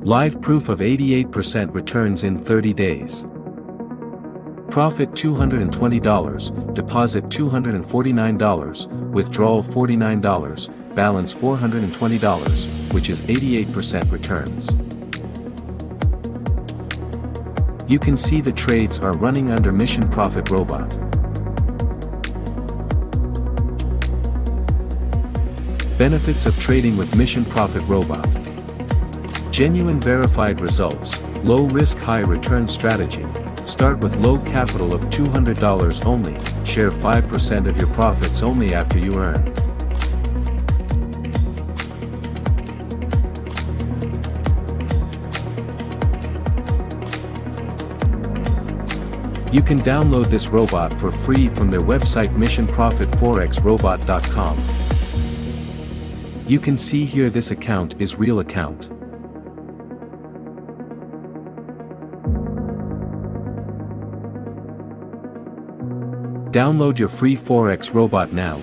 Live proof of 88% returns in 30 days. Profit $220, deposit $249, withdrawal $49, balance $420, which is 88% returns. You can see the trades are running under Mission Profit Robot. Benefits of trading with Mission Profit Robot. Genuine verified results, low risk high return strategy. Start with low capital of $200 only, share 5% of your profits only after you earn. You can download this robot for free from their website missionprofitforexrobot.com. You can see here this account is real account. Download your free Forex robot now.